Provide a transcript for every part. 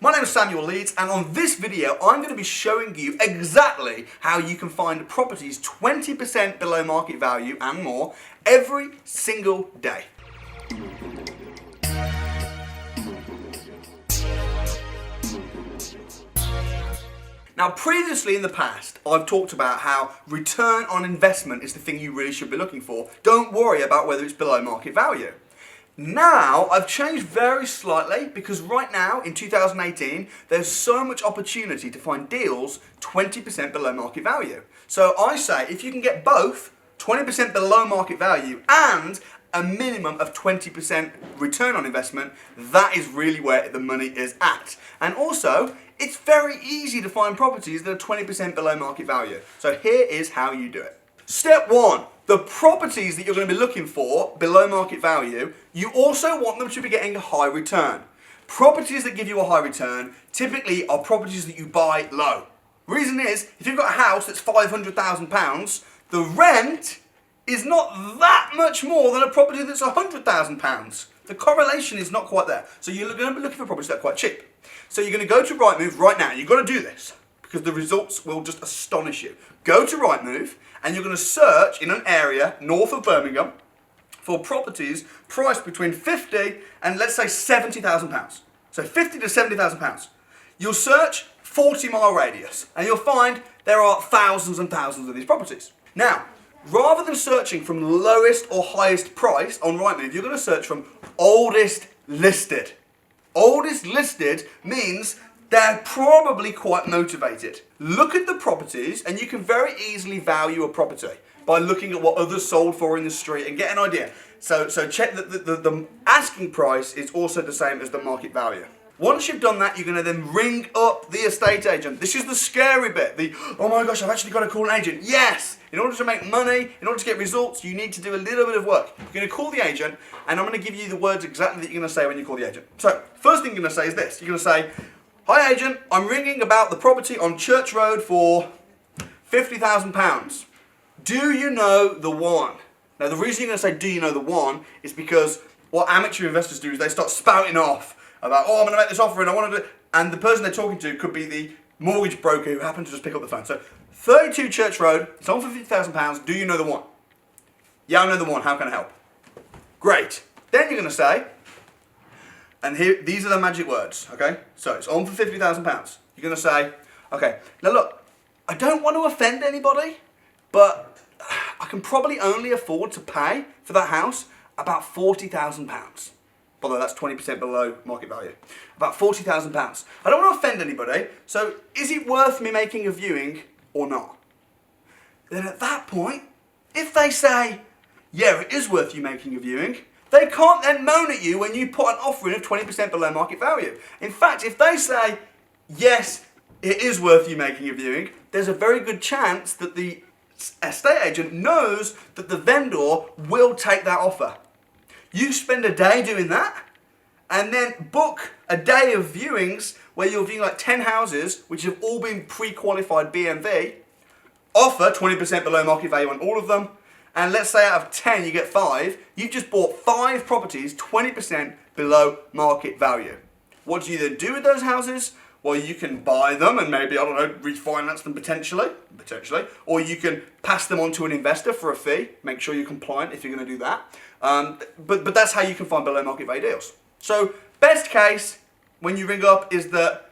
My name is Samuel Leeds, and on this video I'm going to be showing you exactly how you can find properties 20% below market value and more every single day. Now, previously in the past, I've talked about how return on investment is the thing you really should be looking for. Don't worry about whether it's below market value. Now, I've changed very slightly because right now, in 2018, there's so much opportunity to find deals 20% below market value. So I say, if you can get both 20% below market value and a minimum of 20% return on investment, that is really where the money is at. And also, it's very easy to find properties that are 20% below market value. So here is how you do it. Step one, the properties that you're going to be looking for below market value, you also want them to be getting a high return. Properties that give you a high return typically are properties that you buy low. Reason is, if you've got a house that's £500,000, the rent is not that much more than a property that's £100,000. The correlation is not quite there. So you're going to be looking for properties that are quite cheap. So you're going to go to Rightmove right now. You've got to do this because the results will just astonish you. Go to Rightmove and you're going to search in an area north of Birmingham for properties priced between £50,000 and let's say £70,000. So £50,000 to £70,000. You'll search 40-mile radius and you'll find there are thousands and thousands of these properties. Now, rather than searching from lowest or highest price on Rightmove, you're going to search from oldest listed. Oldest listed means they're probably quite motivated. Look at the properties and you can very easily value a property by looking at what others sold for in the street and get an idea. So check that the asking price is also the same as the market value. Once you've done that, you're going to then ring up the estate agent. This is the scary bit. Oh my gosh, I've actually got to call an agent. Yes! In order to make money, in order to get results, you need to do a little bit of work. You're going to call the agent, and I'm going to give you the words exactly that you're going to say when you call the agent. So, first thing you're going to say is this. You're going to say, "Hi agent, I'm ringing about the property on Church Road for £50,000. Do you know the one?" Now, the reason you're going to say, "Do you know the one?" is because what amateur investors do is they start spouting off about, "Oh, I'm going to make this offer and I want to do," and the person they're talking to could be the mortgage broker who happened to just pick up the phone. So, 32 Church Road, it's on for £50,000, do you know the one? Yeah, I know the one, how can I help? Great. Then you're going to say, and here, these are the magic words, okay? So, it's on for £50,000. You're going to say, okay, now look, I don't want to offend anybody, but I can probably only afford to pay for that house about £40,000. Although that's 20% below market value. About £40,000. I don't want to offend anybody, so is it worth me making a viewing or not? Then at that point, if they say, yeah, it is worth you making a viewing, they can't then moan at you when you put an offer in of 20% below market value. In fact, if they say, yes, it is worth you making a viewing, there's a very good chance that the estate agent knows that the vendor will take that offer. You spend a day doing that, and then book a day of viewings where you're viewing like 10 houses, which have all been pre-qualified BMV, offer 20% below market value on all of them, and let's say out of 10 you get 5, you've just bought 5 properties 20% below market value. What do you then do with those houses? Well, you can buy them and maybe, I don't know, refinance them potentially, or you can pass them on to an investor for a fee. Make sure you're compliant if you're going to do that. But that's how you can find below market value deals. So, best case, when you ring up, is that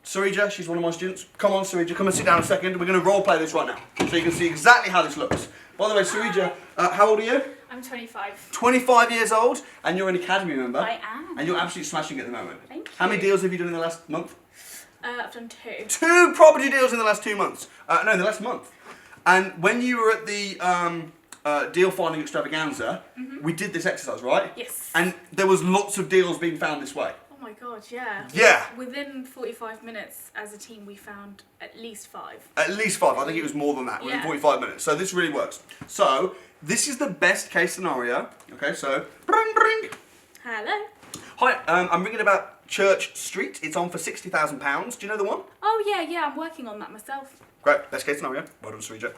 Sarija, she's one of my students. Come on, Sarija, come and sit down a second. We're going to role play this right now, so you can see exactly how this looks. By the way, Sarija, how old are you? I'm 25. 25 years old, and you're an academy member. I am. And you're absolutely smashing it at the moment. Thank you. How many deals have you done in the last month? I've done 2. 2 property deals in the last 2 months. No, in the last month. And when you were at the deal finding extravaganza, we did this exercise, right? Yes. And there was lots of deals being found this way. Oh my god, yeah. Yeah. Within 45 minutes, as a team, we found at least 5. At least 5. I think it was more than that. Within 45 minutes. So this really works. So this is the best case scenario. Okay, so bring, bring. Hello. Hi, I'm ringing about Church Street. It's on for £60,000. Do you know the one? Oh yeah, I'm working on that myself. Great, best case scenario. Well done, Sarija.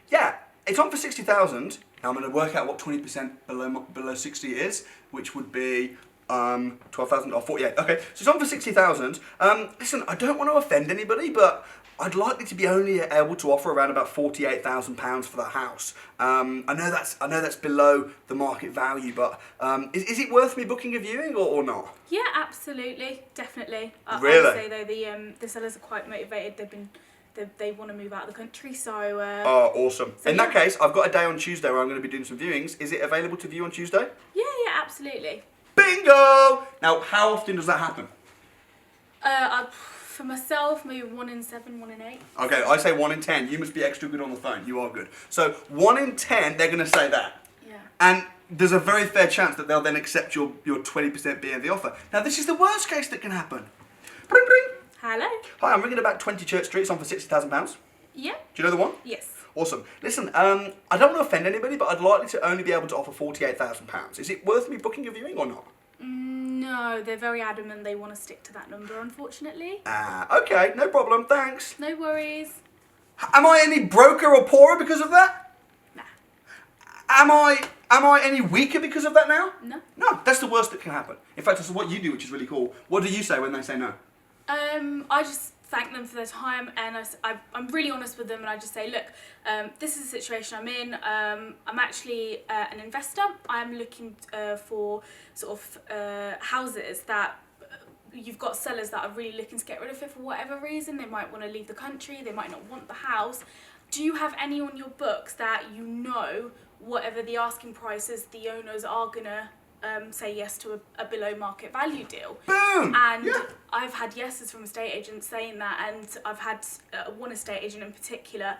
Yeah, it's on for 60,000. Now I'm going to work out what 20% below 60 is, which would be 12,000 or 48. Okay, so it's on for 60,000. Listen, I don't want to offend anybody, but I'd likely to be only able to offer around about £48,000 for that house. I know that's below the market value, but is it worth me booking a viewing or not? Yeah, absolutely, definitely. Really? I would say though the sellers are quite motivated. They want to move out of the country, so. Oh, awesome! So In that case, I've got a day on Tuesday where I'm going to be doing some viewings. Is it available to view on Tuesday? Yeah, absolutely. Bingo! Now, how often does that happen? For myself, maybe 1 in 7, 1 in 8. Okay, I say 1 in 10. You must be extra good on the phone. You are good. So 1 in 10, they're going to say that. Yeah. And there's a very fair chance that they'll then accept your 20% BNV offer. Now, this is the worst case that can happen. Bring, bring. Hello. Hi, I'm ringing about 20 Church Street. It's on for £60,000. Yeah. Do you know the one? Yes. Awesome. Listen, I don't want to offend anybody, but I'd likely to only be able to offer £48,000. Is it worth me booking a viewing or not? No, they're very adamant they want to stick to that number, unfortunately. Okay, no problem, thanks. No worries. Am I any broker or poorer because of that? Nah. Am I any weaker because of that now? No. No, that's the worst that can happen. In fact, that's what you do, which is really cool. What do you say when they say no? I just thank them for their time, and I'm really honest with them, and I just say, look, this is the situation I'm in. I'm actually an investor. I'm looking for sort of houses that you've got sellers that are really looking to get rid of it for whatever reason. They might want to leave the country. They might not want the house. Do you have any on your books that you know, whatever the asking price is, the owners are gonna say yes to a below market value deal? Boom! And Yeah. I've had yeses from estate agents saying that, and I've had one estate agent in particular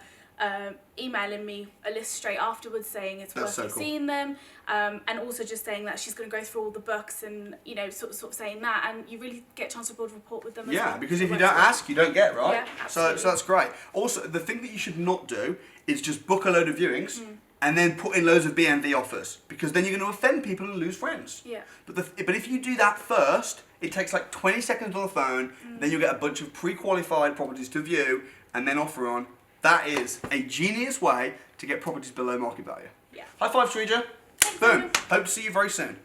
emailing me a list straight afterwards saying it's That's worth so cool. seeing them, and also just saying that she's going to go through all the books and, you know, sort of saying that, and you really get a chance to build rapport with them as well. Yeah, because So if you it don't works well. ask, you don't get, right? Yeah, so absolutely. that's great. Also, the thing that you should not do is just book a load of viewings and then put in loads of BNV offers, because then you're going to offend people and lose friends. Yeah. But if you do that first, it takes like 20 seconds on the phone, then you'll get a bunch of pre-qualified properties to view and then offer on. That is a genius way to get properties below market value. Yeah. High five, Srija. Thank Boom. you. Hope to see you very soon.